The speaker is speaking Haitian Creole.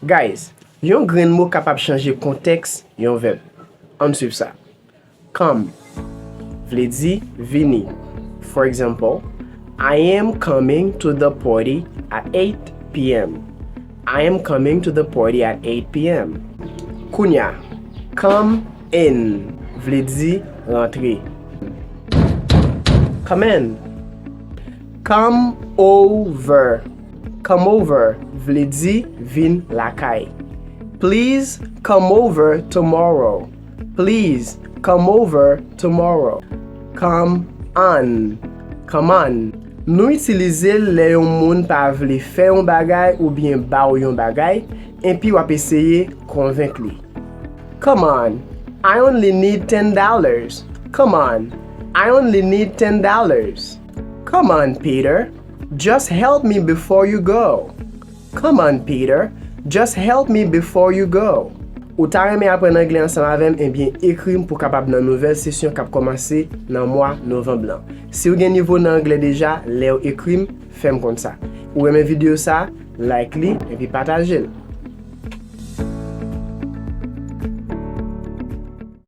Guys, yon Grenn mot capable changer contexte yon verbe. On suit ça. Come vle di vini. For example, I am coming to the party at 8 p.m. I am coming to the party at 8 p.m. Kounya, come in vle di rentrer. Come in. Come over. Come over vle di vin lakay. Please come over tomorrow. Please come over tomorrow. Come on. Come on. Nou itilize le yon moun pa vle fè yon bagay ou bien ba ou yon bagay, epi wap eseye konvenk li. Come on. I only need $10. Come on. I only need $10. Come on, Peter. Just help me before you go. Come on, Peter. Just help me before you go. Ou ta reme apren anglais ensemble avem, bien ekrim pour capable nan nouvelle session k'ap commencer nan mois novembre blanc. Si ou gen niveau nan anglais déjà, le ou ekrim, fem kon ça. Ou aime vidéo ça, like li et puis partage.